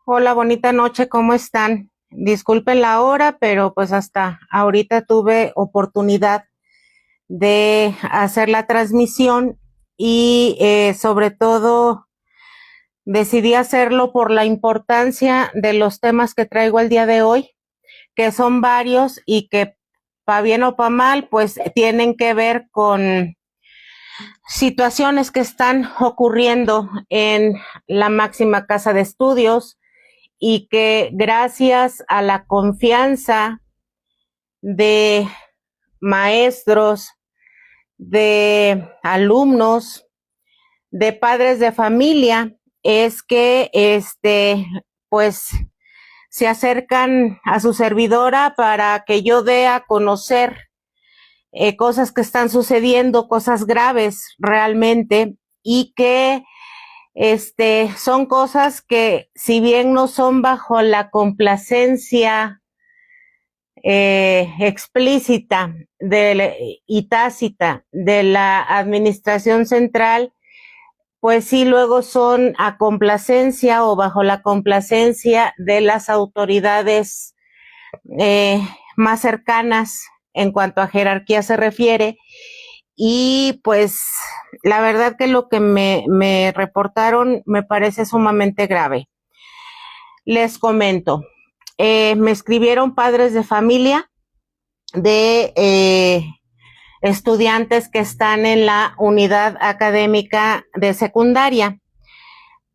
Hola, bonita noche, ¿cómo están? Disculpen la hora, pero pues hasta ahorita tuve oportunidad de hacer la transmisión y sobre todo decidí hacerlo por la importancia de los temas que traigo el día de hoy, que son varios y que pa' bien o pa' mal, pues tienen que ver con situaciones que están ocurriendo en la máxima casa de estudios y que gracias a la confianza de maestros, de alumnos, de padres de familia, es que pues se acercan a su servidora para que yo dé a conocer cosas que están sucediendo, cosas graves realmente, y que son cosas que, si bien no son bajo la complacencia explícita y tácita de la administración central, pues sí luego son a complacencia o bajo la complacencia de las autoridades eh, más cercanas en cuanto a jerarquía se refiere. Y pues la verdad que lo que me reportaron me parece sumamente grave. Les comento, me escribieron padres de familia de estudiantes que están en la unidad académica de secundaria.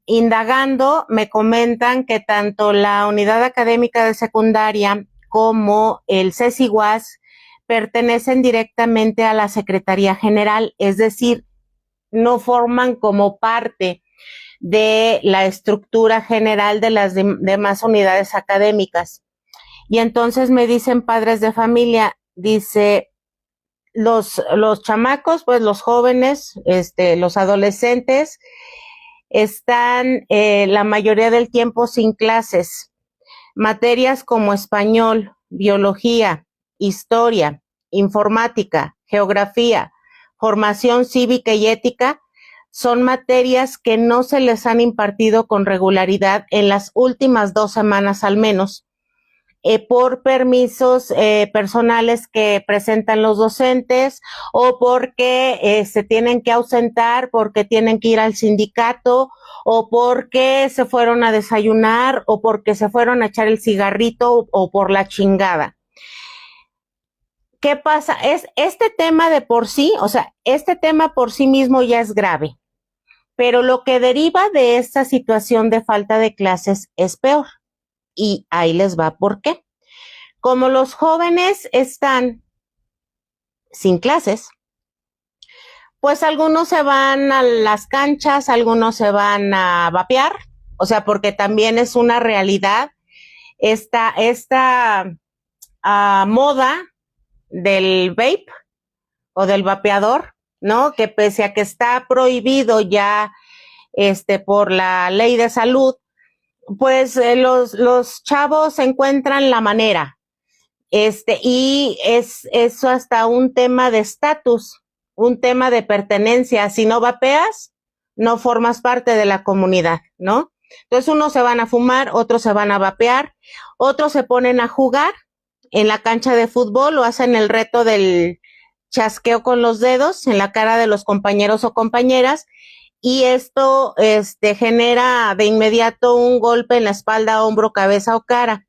Indagando, me comentan que tanto la unidad académica de secundaria como el CECIGUAS pertenecen directamente a la Secretaría General, es decir, no forman como parte de la estructura general de las demás unidades académicas. Y entonces me dicen padres de familia, dice, los chamacos, pues los jóvenes, los adolescentes, están la mayoría del tiempo sin clases. Materias como español, biología, historia, informática, geografía, formación cívica y ética son materias que no se les han impartido con regularidad en las últimas 2 semanas al menos, por permisos personales que presentan los docentes o porque se tienen que ausentar, porque tienen que ir al sindicato o porque se fueron a desayunar o porque se fueron a echar el cigarrito o por la chingada. ¿Qué pasa? Es este tema de por sí, o sea, este tema por sí mismo ya es grave, pero lo que deriva de esta situación de falta de clases es peor. Y ahí les va por qué. Como los jóvenes están sin clases, pues algunos se van a las canchas, algunos se van a vapear, o sea, porque también es una realidad esta moda del vape o del vapeador, ¿no? Que pese a que está prohibido ya por la ley de salud, pues los chavos encuentran la manera. Y es eso hasta un tema de estatus, un tema de pertenencia. Si no vapeas, no formas parte de la comunidad, ¿no? Entonces unos se van a fumar, otros se van a vapear, otros se ponen a jugar en la cancha de fútbol o hacen el reto del chasqueo con los dedos en la cara de los compañeros o compañeras, y esto genera de inmediato un golpe en la espalda, hombro, cabeza o cara.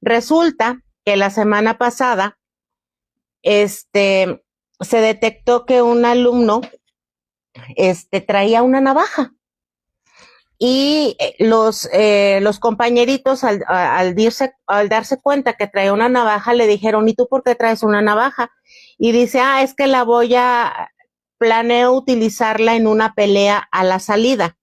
Resulta que la semana pasada se detectó que un alumno traía una navaja y los compañeritos al darse cuenta que traía una navaja le dijeron, ¿y tú por qué traes una navaja? Y dice, es que planeo utilizarla en una pelea a la salida.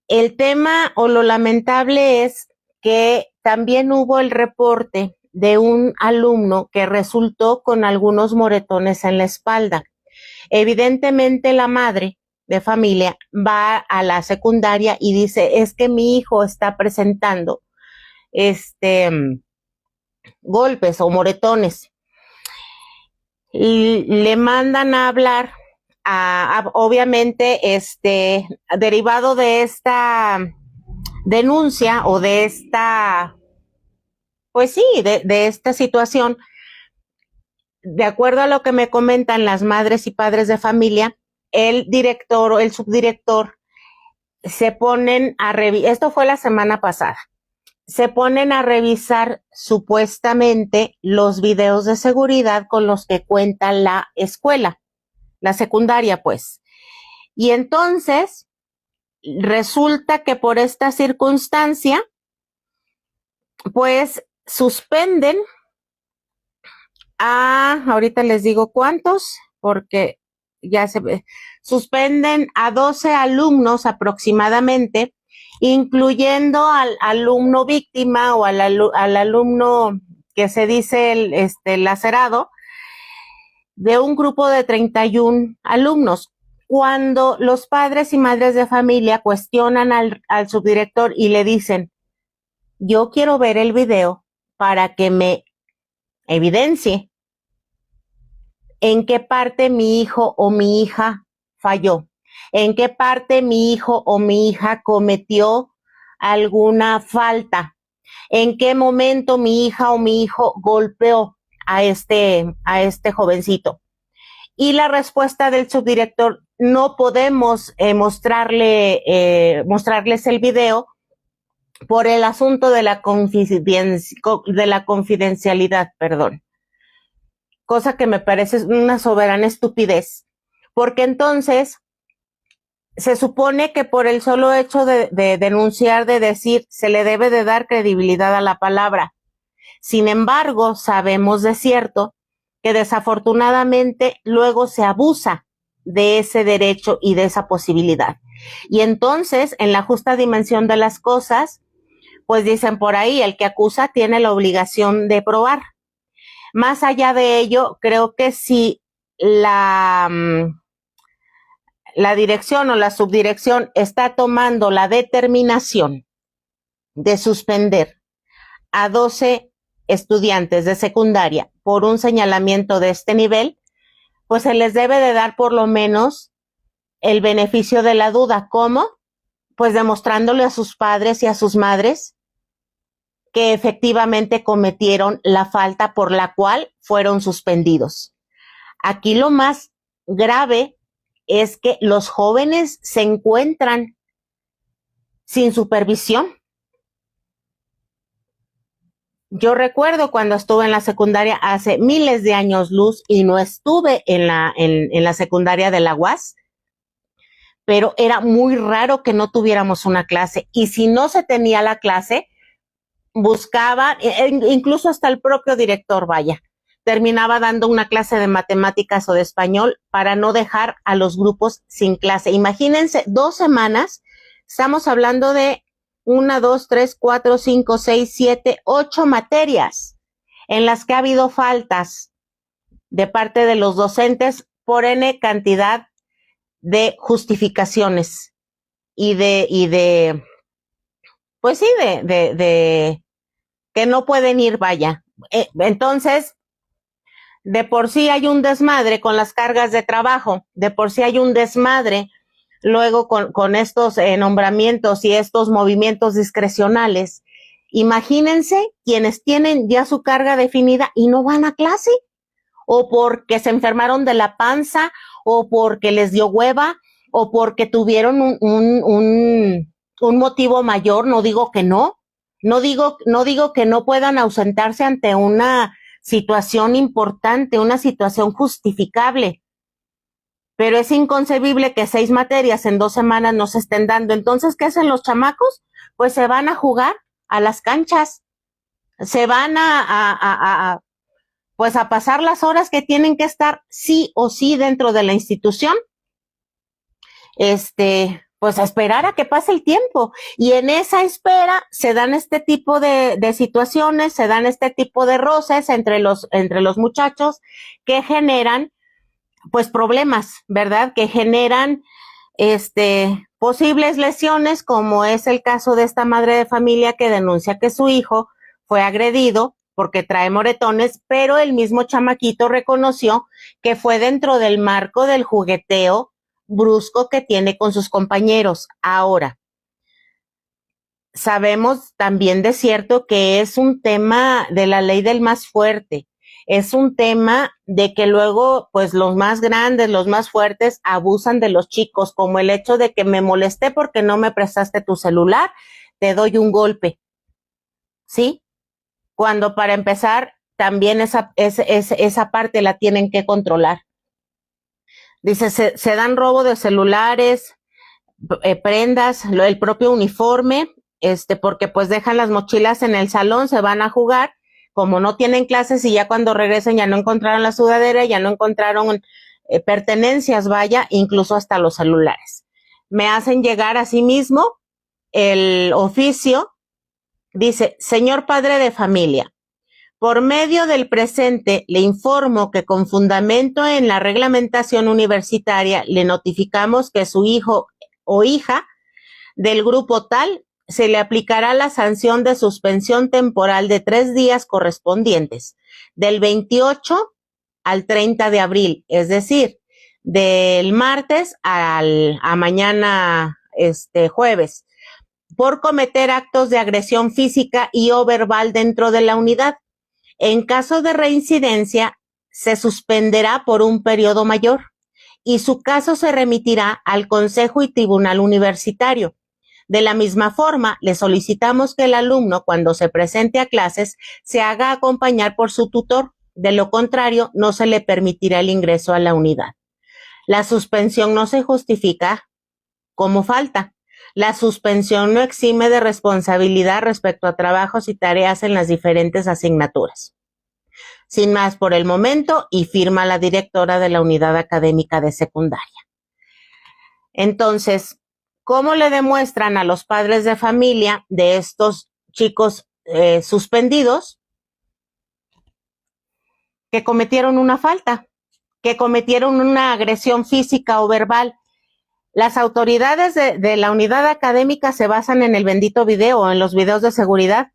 El tema o lo lamentable es que también hubo el reporte de un alumno que resultó con algunos moretones en la espalda. Evidentemente la madre de familia va a la secundaria y dice, es que mi hijo está presentando golpes o moretones. Y le mandan a hablar obviamente derivado de denuncia o de esta, pues sí, de esta situación, de acuerdo a lo que me comentan las madres y padres de familia, el director o el subdirector se ponen a revisar, esto fue la semana pasada, se ponen a revisar supuestamente los videos de seguridad con los que cuenta la escuela, la secundaria pues. Y entonces resulta que por esta circunstancia, pues suspenden ahorita les digo cuántos, porque ya se ve, suspenden a 12 alumnos aproximadamente, incluyendo al alumno víctima o al alumno que se dice el lacerado, de un grupo de 31 alumnos. Cuando los padres y madres de familia cuestionan al subdirector y le dicen, yo quiero ver el video para que me evidencie en qué parte mi hijo o mi hija falló, en qué parte mi hijo o mi hija cometió alguna falta, en qué momento mi hija o mi hijo golpeó a este jovencito. Y la respuesta del subdirector, no podemos mostrarles el video por el asunto de la confidencialidad, perdón. Cosa que me parece una soberana estupidez, porque entonces se supone que por el solo hecho de denunciar, de decir, se le debe de dar credibilidad a la palabra. Sin embargo, sabemos de cierto que desafortunadamente luego se abusa de ese derecho y de esa posibilidad. Y entonces, en la justa dimensión de las cosas, pues dicen por ahí, el que acusa tiene la obligación de probar. Más allá de ello, creo que si la dirección o la subdirección está tomando la determinación de suspender a 12 estudiantes de secundaria por un señalamiento de este nivel, pues se les debe de dar por lo menos el beneficio de la duda. ¿Cómo? Pues demostrándole a sus padres y a sus madres que efectivamente cometieron la falta por la cual fueron suspendidos. Aquí lo más grave es que los jóvenes se encuentran sin supervisión. Yo recuerdo cuando estuve en la secundaria hace miles de años luz y no estuve en la secundaria de la UAS, pero era muy raro que no tuviéramos una clase. Y si no se tenía la clase, buscaba, incluso hasta el propio director, vaya, terminaba dando una clase de matemáticas o de español para no dejar a los grupos sin clase. Imagínense, 2 semanas, estamos hablando de 1, 2, 3, 4, 5, 6, 7, 8 materias en las que ha habido faltas de parte de los docentes por N cantidad de justificaciones y de pues sí, de que no pueden ir, vaya. Entonces, de por sí hay un desmadre con las cargas de trabajo, de por sí hay un desmadre luego con estos nombramientos y estos movimientos discrecionales. Imagínense quienes tienen ya su carga definida y no van a clase, o porque se enfermaron de la panza, o porque les dio hueva, o porque tuvieron un motivo mayor. No digo que no digo que no puedan ausentarse ante una situación importante, una situación justificable, pero es inconcebible que 6 materias en 2 semanas no se estén dando. Entonces, ¿qué hacen los chamacos? Pues se van a jugar a las canchas, se van pues a pasar las horas que tienen que estar sí o sí dentro de la institución, pues a esperar a que pase el tiempo. Y en esa espera se dan este tipo de situaciones, se dan este tipo de roces entre los muchachos que generan pues problemas, ¿verdad? Que generan posibles lesiones, como es el caso de esta madre de familia que denuncia que su hijo fue agredido porque trae moretones, pero el mismo chamaquito reconoció que fue dentro del marco del jugueteo brusco que tiene con sus compañeros. Ahora, sabemos también de cierto que es un tema de la ley del más fuerte. Es un tema de que luego, pues los más grandes, los más fuertes, abusan de los chicos, como el hecho de que me molesté porque no me prestaste tu celular, te doy un golpe, ¿sí? Cuando para empezar, también esa parte la tienen que controlar. Dice, se dan robo de celulares, prendas, el propio uniforme, porque pues dejan las mochilas en el salón, se van a jugar, como no tienen clases y ya cuando regresen ya no encontraron la sudadera, ya no encontraron pertenencias, vaya, incluso hasta los celulares. Me hacen llegar a sí mismo el oficio, dice, señor padre de familia, por medio del presente, le informo que con fundamento en la reglamentación universitaria le notificamos que su hijo o hija del grupo tal se le aplicará la sanción de suspensión temporal de 3 días correspondientes, del 28 al 30 de abril, es decir, del martes a mañana, jueves, por cometer actos de agresión física y o verbal dentro de la unidad. En caso de reincidencia, se suspenderá por un periodo mayor y su caso se remitirá al Consejo y Tribunal Universitario. De la misma forma, le solicitamos que el alumno, cuando se presente a clases, se haga acompañar por su tutor. De lo contrario, no se le permitirá el ingreso a la unidad. La suspensión no se justifica como falta. La suspensión no exime de responsabilidad respecto a trabajos y tareas en las diferentes asignaturas. Sin más por el momento, y firma la directora de la unidad académica de secundaria. Entonces, ¿cómo le demuestran a los padres de familia de estos chicos suspendidos que cometieron una falta, que cometieron una agresión física o verbal? Las autoridades de la unidad académica se basan en el bendito video, en los videos de seguridad.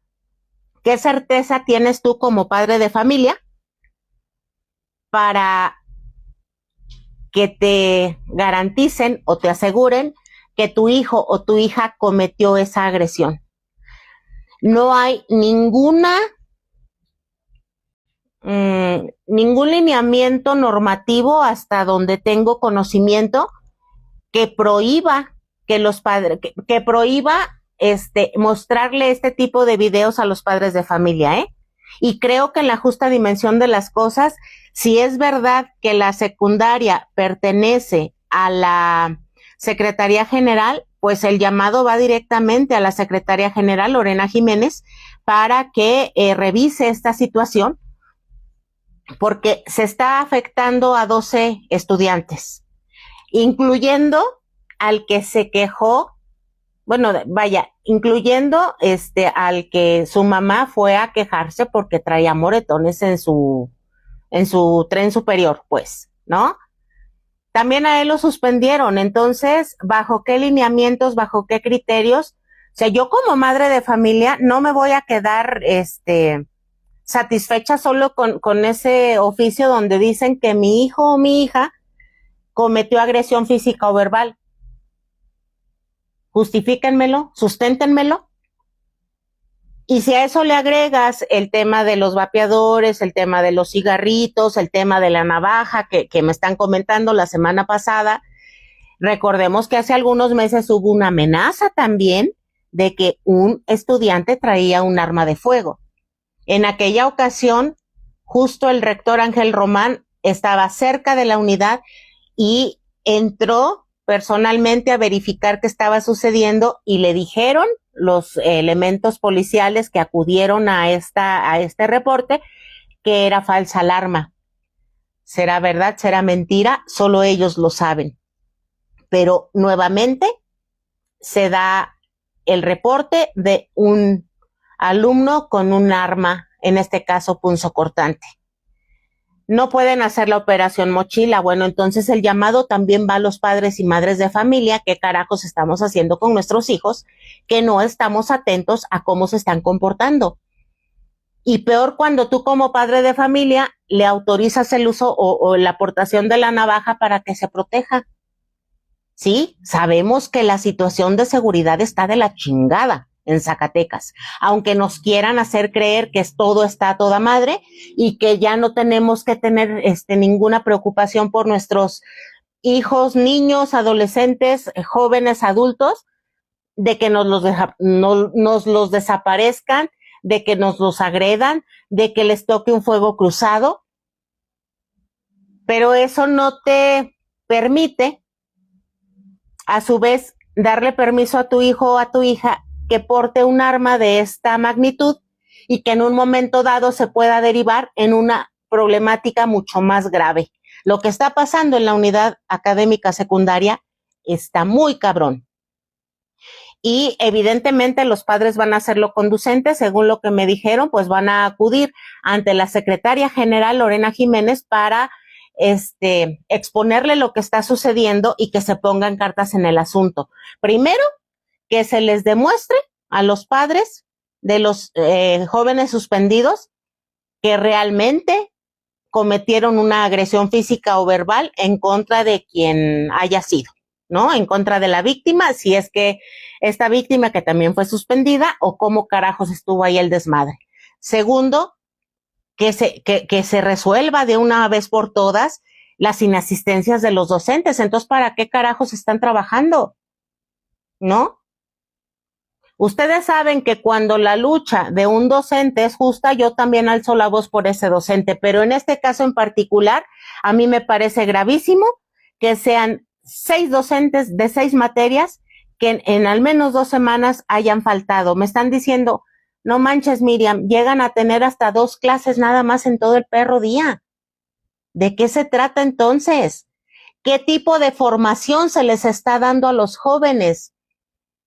¿Qué certeza tienes tú como padre de familia para que te garanticen o te aseguren que tu hijo o tu hija cometió esa agresión? No hay ningún lineamiento normativo hasta donde tengo conocimiento que prohíba que los padres, que prohíba mostrarle este tipo de videos a los padres de familia, ¿eh? Y creo que en la justa dimensión de las cosas, si es verdad que la secundaria pertenece a la Secretaría General, pues el llamado va directamente a la Secretaría General, Lorena Jiménez, para que revise esta situación, porque se está afectando a 12 estudiantes, incluyendo al que se quejó, bueno, vaya, incluyendo al que su mamá fue a quejarse porque traía moretones en su tren superior, pues, ¿no? También a él lo suspendieron. Entonces, ¿bajo qué lineamientos, bajo qué criterios? O sea, yo como madre de familia no me voy a quedar satisfecha solo con ese oficio donde dicen que mi hijo o mi hija cometió agresión física o verbal. Justifíquenmelo, susténtenmelo. Y si a eso le agregas el tema de los vapeadores, el tema de los cigarritos, el tema de la navaja que me están comentando la semana pasada, recordemos que hace algunos meses hubo una amenaza también de que un estudiante traía un arma de fuego. En aquella ocasión, justo el rector Ángel Román estaba cerca de la unidad y entró personalmente a verificar qué estaba sucediendo y le dijeron los elementos policiales que acudieron a este reporte que era falsa alarma. ¿Será verdad? ¿Será mentira? Solo ellos lo saben. Pero nuevamente se da el reporte de un alumno con un arma, en este caso punzocortante. No pueden hacer la operación mochila. Bueno, entonces el llamado también va a los padres y madres de familia. ¿Qué carajos estamos haciendo con nuestros hijos? Que no estamos atentos a cómo se están comportando. Y peor cuando tú como padre de familia le autorizas el uso o la aportación de la navaja para que se proteja. Sí, sabemos que la situación de seguridad está de la chingada. en Zacatecas, aunque nos quieran hacer creer que todo está a toda madre y que ya no tenemos que tener ninguna preocupación por nuestros hijos, niños, adolescentes, jóvenes, adultos, de que nos los desaparezcan, de que nos los agredan, de que les toque un fuego cruzado, pero eso no te permite, a su vez, darle permiso a tu hijo o a tu hija que porte un arma de esta magnitud y que en un momento dado se pueda derivar en una problemática mucho más grave. Lo que está pasando en la unidad académica secundaria está muy cabrón. Y evidentemente los padres van a hacerlo conducente, según lo que me dijeron, pues van a acudir ante la secretaria general Lorena Jiménez para exponerle lo que está sucediendo y que se pongan cartas en el asunto. Primero, que se les demuestre a los padres de los jóvenes suspendidos que realmente cometieron una agresión física o verbal en contra de quien haya sido, ¿no? En contra de la víctima, si es que esta víctima que también fue suspendida o cómo carajos estuvo ahí el desmadre. Segundo, que se resuelva de una vez por todas las inasistencias de los docentes. Entonces, ¿para qué carajos están trabajando? ¿No? Ustedes saben que cuando la lucha de un docente es justa, yo también alzo la voz por ese docente, pero en este caso en particular, a mí me parece gravísimo que sean 6 docentes de 6 materias que en al menos 2 semanas hayan faltado. Me están diciendo, no manches, Miriam, llegan a tener hasta 2 clases nada más en todo el perro día. ¿De qué se trata entonces? ¿Qué tipo de formación se les está dando a los jóvenes?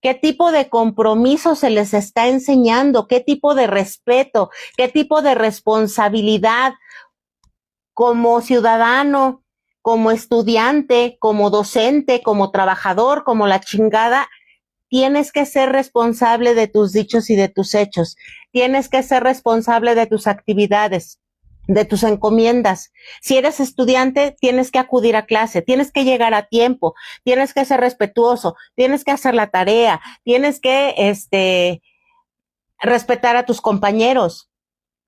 ¿Qué tipo de compromiso se les está enseñando? ¿Qué tipo de respeto? ¿Qué tipo de responsabilidad como ciudadano, como estudiante, como docente, como trabajador, como la chingada? Tienes que ser responsable de tus dichos y de tus hechos. Tienes que ser responsable de tus actividades, de tus encomiendas. Si eres estudiante, tienes que acudir a clase, tienes que llegar a tiempo, tienes que ser respetuoso, tienes que hacer la tarea, tienes que respetar a tus compañeros,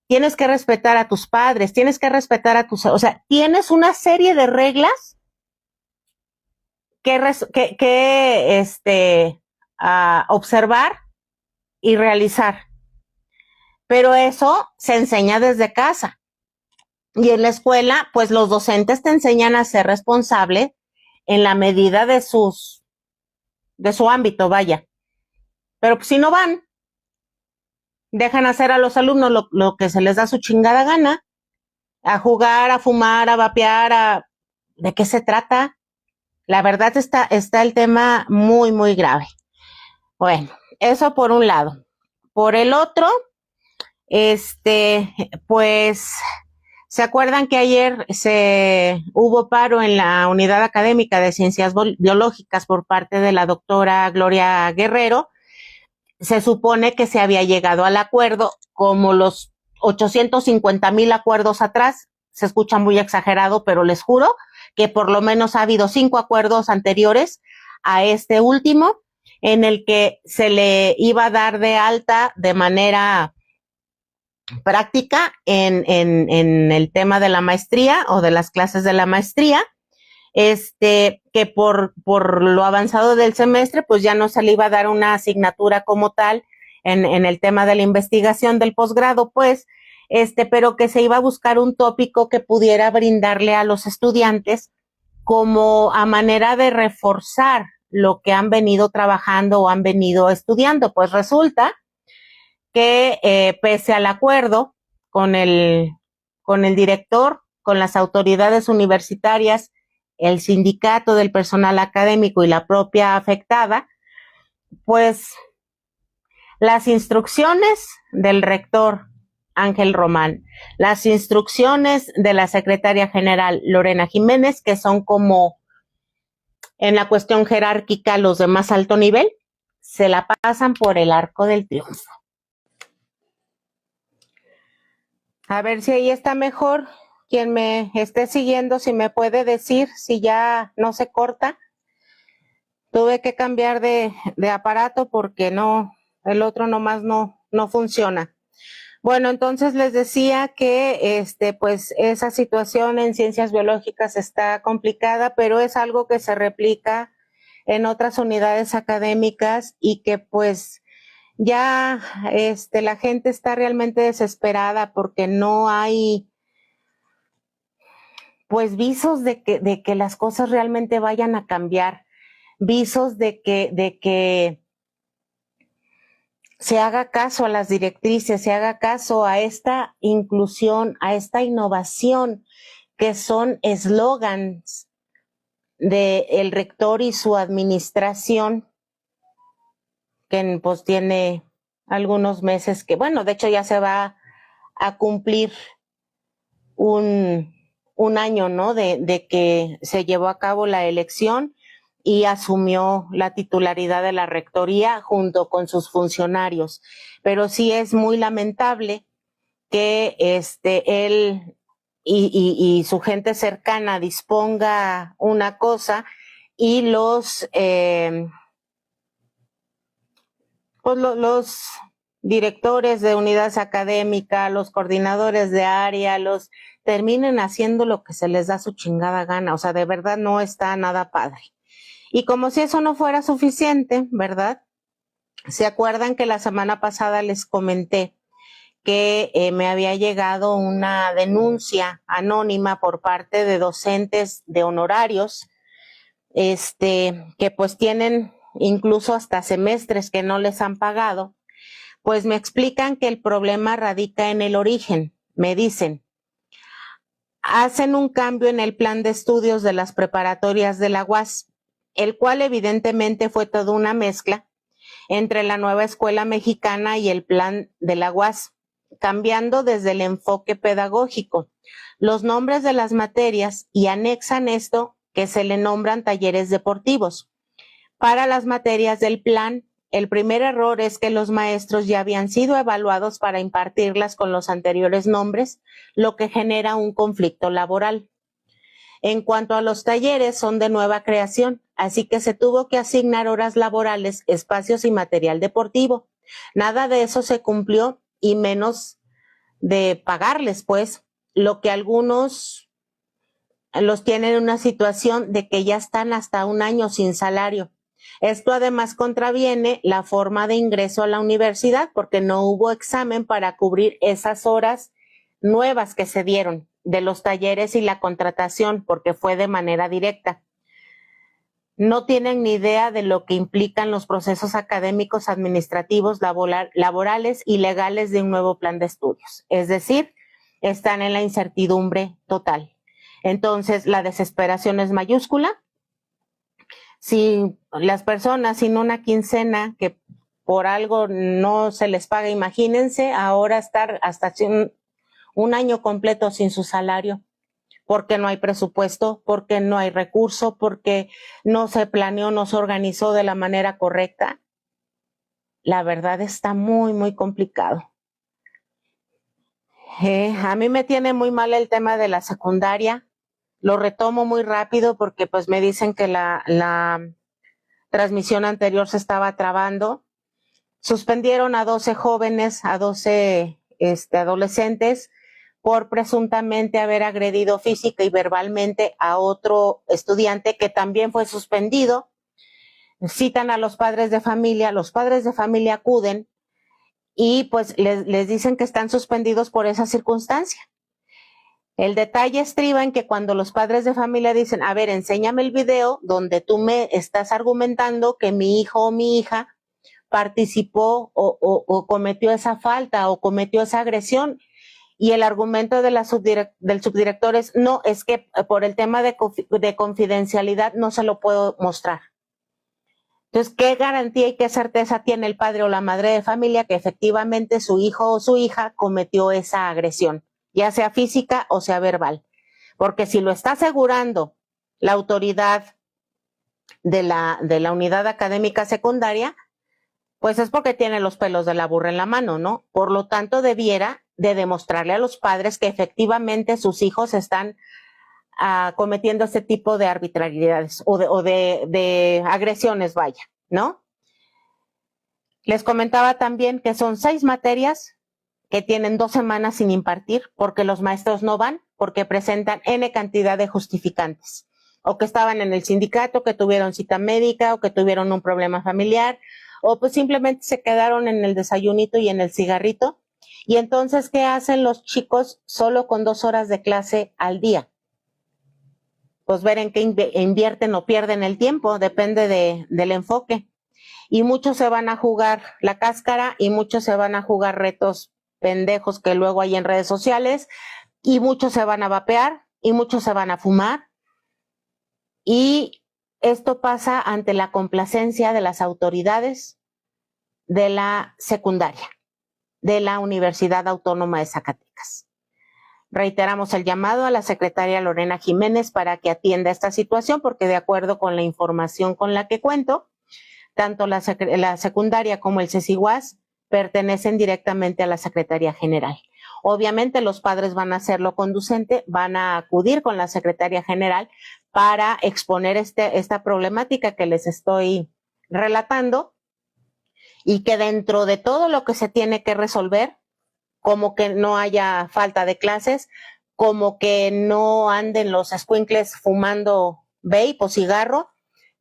tienes que respetar a tus padres, tienes que respetar a tus, o sea, tienes una serie de reglas que observar y realizar. Pero eso se enseña desde casa. Y en la escuela, pues los docentes te enseñan a ser responsable en la medida de su ámbito, vaya. Pero pues, si no van, dejan hacer a los alumnos lo que se les da su chingada gana, a jugar, a fumar, a vapear, ¿de qué se trata? La verdad está el tema muy, muy grave. Bueno, eso por un lado. Por el otro, pues, ¿se acuerdan que ayer hubo paro en la Unidad Académica de Ciencias Biológicas por parte de la doctora Gloria Guerrero? Se supone que se había llegado al acuerdo, como los 850,000 acuerdos atrás. Se escucha muy exagerado, pero les juro que por lo menos ha habido 5 acuerdos anteriores a este último, en el que se le iba a dar de alta de manera práctica en el tema de la maestría o de las clases de la maestría, que por lo avanzado del semestre, pues ya no se le iba a dar una asignatura como tal en el tema de la investigación del posgrado, pues, pero que se iba a buscar un tópico que pudiera brindarle a los estudiantes como a manera de reforzar lo que han venido trabajando o han venido estudiando. Pues resulta que pese al acuerdo con el director, con las autoridades universitarias, el sindicato del personal académico y la propia afectada, pues las instrucciones del rector Ángel Román, las instrucciones de la secretaria general Lorena Jiménez, que son como en la cuestión jerárquica los de más alto nivel, se la pasan por el arco del triunfo. A ver si ahí está mejor. Quien me esté siguiendo, si me puede decir si ya no se corta. Tuve que cambiar de aparato porque no el otro nomás no funciona. Bueno, entonces les decía que pues esa situación en ciencias biológicas está complicada, pero es algo que se replica en otras unidades académicas y que pues ya la gente está realmente desesperada porque no hay pues visos de que las cosas realmente vayan a cambiar, visos de que se haga caso a las directrices, se haga caso a esta inclusión, a esta innovación, que son eslogans del rector y su administración, que pues tiene algunos meses que, bueno, de hecho ya se va a cumplir un año, ¿no? De que se llevó a cabo la elección y asumió la titularidad de la rectoría junto con sus funcionarios. Pero sí es muy lamentable que él y su gente cercana disponga una cosa y pues los directores de unidades académicas, los coordinadores de área, los terminen haciendo lo que se les da su chingada gana. O sea, de verdad no está nada padre. Y como si eso no fuera suficiente, ¿verdad? ¿Se acuerdan que la semana pasada les comenté que me había llegado una denuncia anónima por parte de docentes de honorarios, que pues tienen incluso hasta semestres que no les han pagado? Pues me explican que el problema radica en el origen. Me dicen, hacen un cambio en el plan de estudios de las preparatorias de la UAS, el cual evidentemente fue toda una mezcla entre la nueva escuela mexicana y el plan de la UAS, cambiando desde el enfoque pedagógico los nombres de las materias y anexan esto que se le nombran talleres deportivos. Para las materias del plan, el primer error es que los maestros ya habían sido evaluados para impartirlas con los anteriores nombres, lo que genera un conflicto laboral. En cuanto a los talleres, son de nueva creación, así que se tuvo que asignar horas laborales, espacios y material deportivo. Nada de eso se cumplió y menos de pagarles, pues, lo que algunos los tienen en una situación de que ya están hasta un año sin salario. Esto además contraviene la forma de ingreso a la universidad porque no hubo examen para cubrir esas horas nuevas que se dieron de los talleres y la contratación porque fue de manera directa. No tienen ni idea de lo que implican los procesos académicos, administrativos, laborales y legales de un nuevo plan de estudios. Es decir, están en la incertidumbre total. Entonces, la desesperación es mayúscula. Si las personas sin una quincena que por algo no se les paga, imagínense ahora estar hasta un año completo sin su salario, porque no hay presupuesto, porque no hay recurso, porque no se planeó, no se organizó de la manera correcta. La verdad está muy, muy complicado. A mí me tiene muy mal el tema de la secundaria. Lo retomo muy rápido porque pues me dicen que la transmisión anterior se estaba trabando. Suspendieron a 12 jóvenes, a 12 adolescentes por presuntamente haber agredido física y verbalmente a otro estudiante que también fue suspendido. Citan a los padres de familia acuden y pues les dicen que están suspendidos por esa circunstancia. El detalle estriba en que cuando los padres de familia dicen, a ver, enséñame el video donde tú me estás argumentando que mi hijo o mi hija participó o cometió esa falta o cometió esa agresión, y el argumento de del subdirector es, no, es que por el tema de confidencialidad no se lo puedo mostrar. Entonces, ¿qué garantía y qué certeza tiene el padre o la madre de familia que efectivamente su hijo o su hija cometió esa agresión, ya sea física o sea verbal? Porque si lo está asegurando la autoridad de la unidad académica secundaria, pues es porque tiene los pelos de la burra en la mano, ¿no? Por lo tanto, debiera de demostrarle a los padres que efectivamente sus hijos están cometiendo este tipo de arbitrariedades o de agresiones, vaya, ¿no? Les comentaba también que son 6 materias que tienen 2 semanas sin impartir porque los maestros no van, porque presentan N cantidad de justificantes, o que estaban en el sindicato, que tuvieron cita médica, o que tuvieron un problema familiar, o pues simplemente se quedaron en el desayunito y en el cigarrito. Y entonces, ¿qué hacen los chicos solo con 2 horas de clase al día? Pues ver en qué invierten o pierden el tiempo, depende del enfoque. Y muchos se van a jugar la cáscara y muchos se van a jugar retos pendejos que luego hay en redes sociales, y muchos se van a vapear y muchos se van a fumar. Y esto pasa ante la complacencia de las autoridades de la secundaria, de la Universidad Autónoma de Zacatecas. Reiteramos el llamado a la secretaria Lorena Jiménez para que atienda esta situación, porque de acuerdo con la información con la que cuento, tanto la secundaria como el CECIUAS pertenecen directamente a la Secretaría General. Obviamente los padres van a hacerlo conducente, van a acudir con la Secretaría General para exponer esta problemática que les estoy relatando, y que dentro de todo lo que se tiene que resolver, como que no haya falta de clases, como que no anden los escuincles fumando vape o cigarro,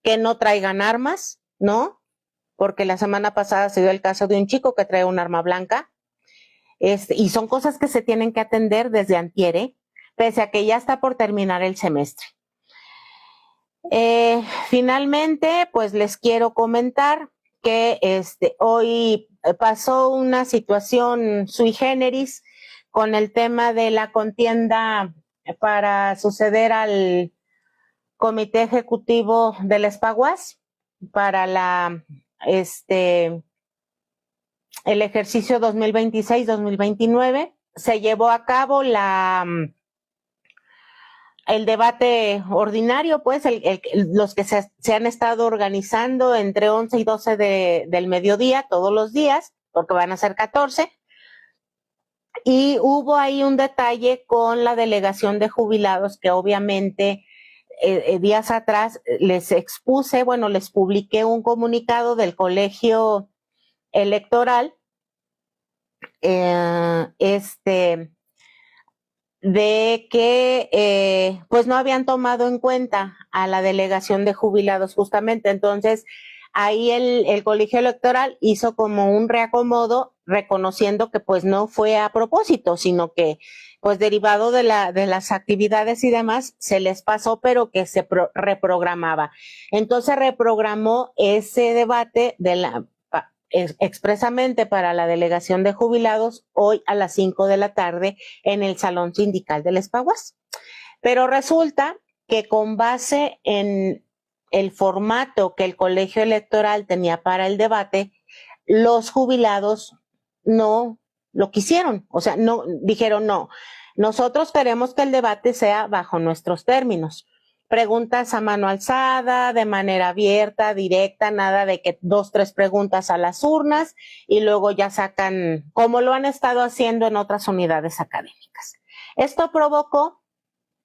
que no traigan armas, ¿no? Porque la semana pasada se dio el caso de un chico que trae un arma blanca, y son cosas que se tienen que atender desde antier, pese a que ya está por terminar el semestre. Finalmente, pues les quiero comentar que hoy pasó una situación sui generis con el tema de la contienda para suceder al Comité Ejecutivo del ESPAGUAS para el ejercicio 2026-2029. Se llevó a cabo el debate ordinario, pues los que se han estado organizando entre 11 y 12 del mediodía todos los días, porque van a ser 14. Y hubo ahí un detalle con la delegación de jubilados que obviamente días atrás les expuse, les publiqué un comunicado del colegio electoral, de que pues no habían tomado en cuenta a la delegación de jubilados justamente. Entonces ahí el colegio electoral hizo como un reacomodo, reconociendo que pues no fue a propósito, sino que pues derivado de las actividades y demás se les pasó, pero que se reprogramaba. Entonces reprogramó ese debate expresamente para la delegación de jubilados hoy a las 5 de la tarde en el Salón Sindical del ESPAGUAS. Pero resulta que con base en el formato que el colegio electoral tenía para el debate, los jubilados no lo quisieron, o sea, no dijeron no, nosotros queremos que el debate sea bajo nuestros términos. Preguntas a mano alzada, de manera abierta, directa, nada de que 2, 3 preguntas a las urnas y luego ya sacan, como lo han estado haciendo en otras unidades académicas. Esto provocó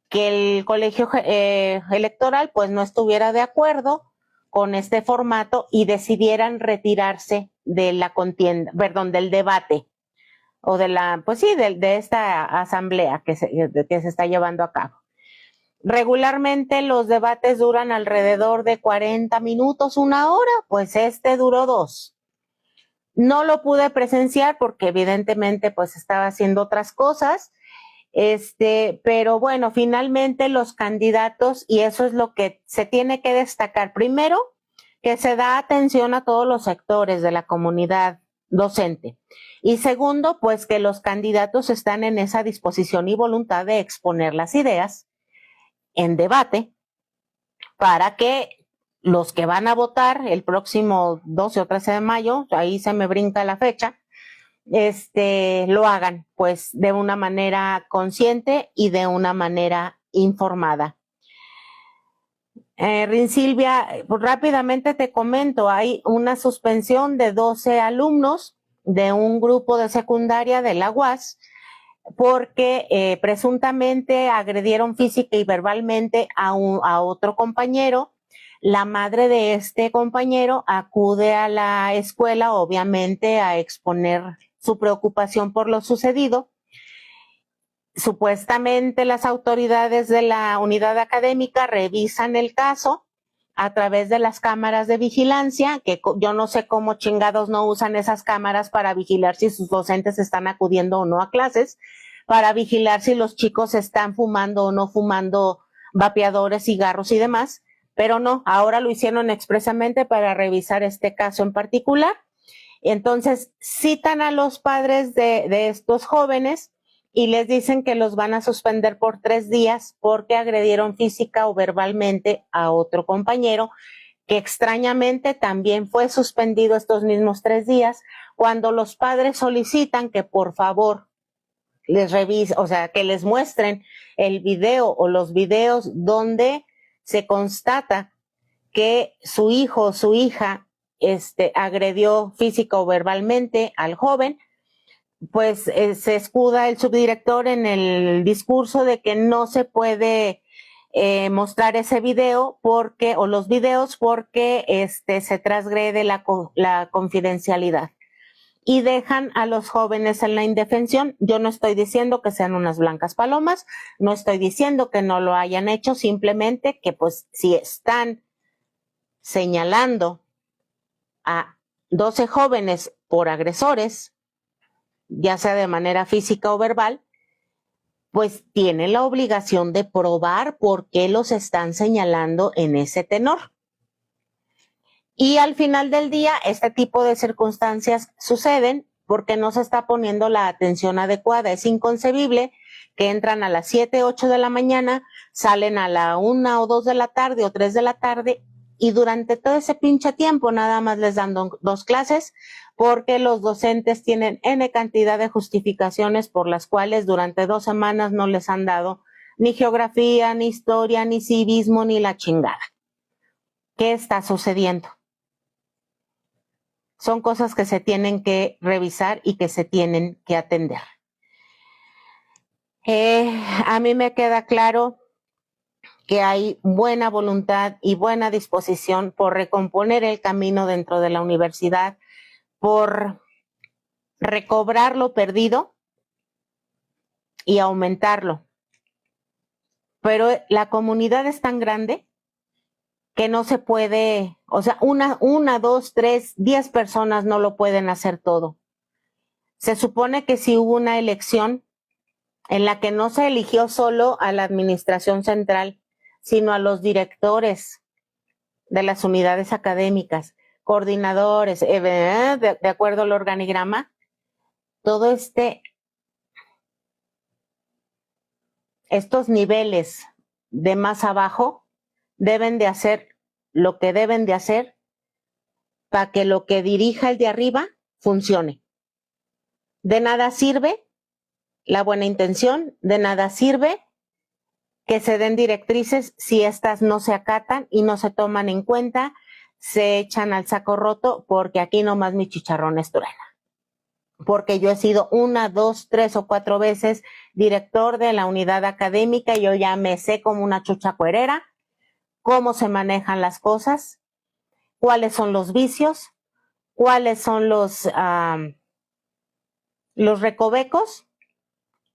que el colegio electoral pues no estuviera de acuerdo con este formato y decidieran retirarse de la contienda, del debate, o de esta asamblea que se está llevando a cabo. Regularmente los debates duran alrededor de 40 minutos, 1 hora, pues duró 2. No lo pude presenciar porque evidentemente pues estaba haciendo otras cosas, pero bueno, finalmente los candidatos, y eso es lo que se tiene que destacar, primero, que se da atención a todos los sectores de la comunidad docente, y segundo, pues que los candidatos están en esa disposición y voluntad de exponer las ideas en debate para que los que van a votar el próximo 12 o 13 de mayo, ahí se me brinca la fecha, lo hagan pues de una manera consciente y de una manera informada. Rinsilvia, pues rápidamente te comento, hay una suspensión de 12 alumnos de un grupo de secundaria de la UAS porque presuntamente agredieron física y verbalmente a otro compañero La madre de este compañero acude a la escuela, obviamente, a exponer su preocupación por lo sucedido. Supuestamente las autoridades de la unidad académica revisan el caso a través de las cámaras de vigilancia, que yo no sé cómo chingados no usan esas cámaras para vigilar si sus docentes están acudiendo o no a clases, para vigilar si los chicos están fumando o no fumando vapeadores, cigarros y demás, pero no, ahora lo hicieron expresamente para revisar este caso en particular. Entonces citan a los padres de estos jóvenes y les dicen que los van a suspender por 3 días porque agredieron física o verbalmente a otro compañero, que extrañamente también fue suspendido estos mismos 3 días, cuando los padres solicitan que por favor les revisen, o sea, que les muestren el video o los videos donde se constata que su hijo o su hija agredió física o verbalmente al joven. Pues se escuda el subdirector en el discurso de que no se puede mostrar ese video porque, o los videos, porque se transgrede la confidencialidad. Y dejan a los jóvenes en la indefensión. Yo no estoy diciendo que sean unas blancas palomas, no estoy diciendo que no lo hayan hecho, simplemente que pues si están señalando a 12 jóvenes por agresores, ya sea de manera física o verbal, pues tienen la obligación de probar por qué los están señalando en ese tenor. Y al final del día, este tipo de circunstancias suceden porque no se está poniendo la atención adecuada. Es inconcebible que entran a las 7, 8 de la mañana, salen a la 1 o 2 de la tarde o 3 de la tarde y durante todo ese pinche tiempo nada más les dan 2 clases porque los docentes tienen N cantidad de justificaciones por las cuales durante 2 semanas no les han dado ni geografía, ni historia, ni civismo, ni la chingada. ¿Qué está sucediendo? Son cosas que se tienen que revisar y que se tienen que atender. A mí me queda claro que hay buena voluntad y buena disposición por recomponer el camino dentro de la universidad, por recobrar lo perdido y aumentarlo. Pero la comunidad es tan grande que no se puede, o sea, una, 2, 3, 10 personas no lo pueden hacer todo. Se supone que si hubo una elección en la que no se eligió solo a la administración central, sino a los directores de las unidades académicas, coordinadores, de acuerdo al organigrama, todo estos niveles de más abajo deben de hacer lo que deben de hacer para que lo que dirija el de arriba funcione. De nada sirve la buena intención, de nada sirve que se den directrices si estas no se acatan y no se toman en cuenta, se echan al saco roto, porque aquí nomás mi chicharrón es truena. Porque yo he sido 1, 2, 3 o 4 veces director de la unidad académica y yo ya me sé como una chucha cuerera cómo se manejan las cosas, cuáles son los vicios, cuáles son los recovecos,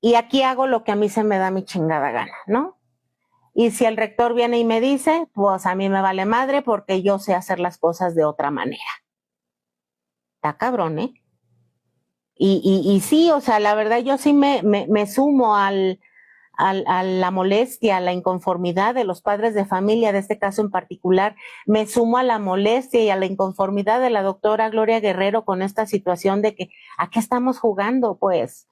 y aquí hago lo que a mí se me da mi chingada gana, ¿no? Y si el rector viene y me dice, pues a mí me vale madre porque yo sé hacer las cosas de otra manera. Está cabrón, ¿eh? Y sí, o sea, la verdad yo sí me sumo a la molestia, a la inconformidad de los padres de familia, de este caso en particular. Me sumo a la molestia y a la inconformidad de la doctora Gloria Guerrero con esta situación de que, ¿a qué estamos jugando, pues?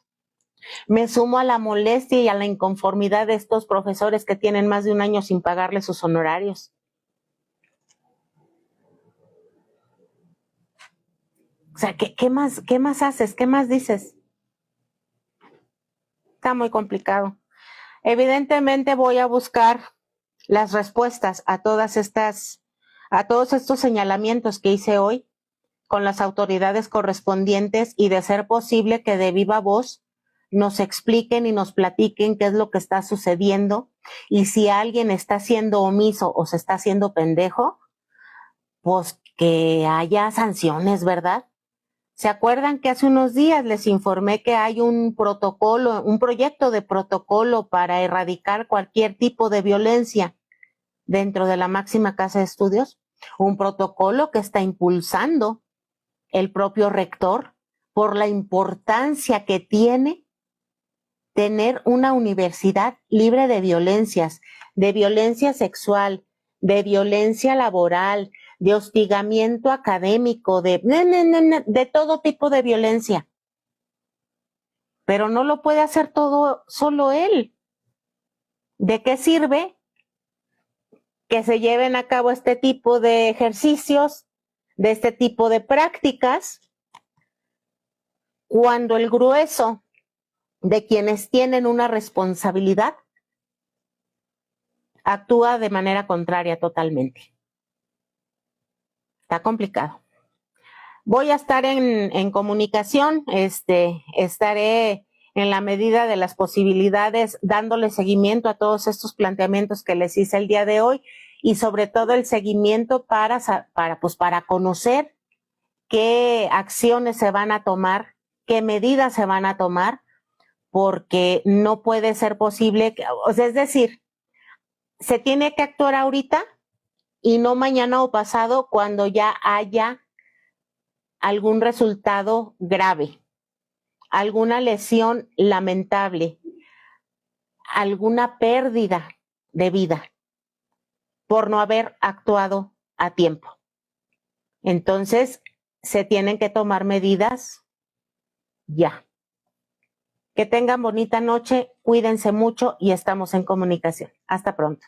Me sumo a la molestia y a la inconformidad de estos profesores que tienen más de 1 año sin pagarle sus honorarios. O sea, ¿qué más haces? ¿Qué más dices? Está muy complicado. Evidentemente voy a buscar las respuestas a todos estos señalamientos que hice hoy con las autoridades correspondientes y de ser posible que de viva voz nos expliquen y nos platiquen qué es lo que está sucediendo Y si alguien está siendo omiso o se está haciendo pendejo, pues que haya sanciones, ¿verdad? ¿Se acuerdan que hace unos días les informé que hay un protocolo, un proyecto de protocolo para erradicar cualquier tipo de violencia dentro de la máxima casa de estudios? Un protocolo que está impulsando el propio rector por la importancia que tiene tener una universidad libre de violencias, de violencia sexual, de violencia laboral, de hostigamiento académico, de todo tipo de violencia. Pero no lo puede hacer todo solo él. ¿De qué sirve que se lleven a cabo este tipo de ejercicios, de este tipo de prácticas, cuando el grueso de quienes tienen una responsabilidad actúa de manera contraria totalmente? Está complicado. Voy a estar en comunicación, estaré en la medida de las posibilidades dándole seguimiento a todos estos planteamientos que les hice el día de hoy y sobre todo el seguimiento para conocer qué acciones se van a tomar, qué medidas se van a tomar, porque no puede ser posible, es decir, se tiene que actuar ahorita y no mañana o pasado cuando ya haya algún resultado grave, alguna lesión lamentable, alguna pérdida de vida por no haber actuado a tiempo. Entonces, se tienen que tomar medidas ya. Que tengan bonita noche, cuídense mucho y estamos en comunicación. Hasta pronto.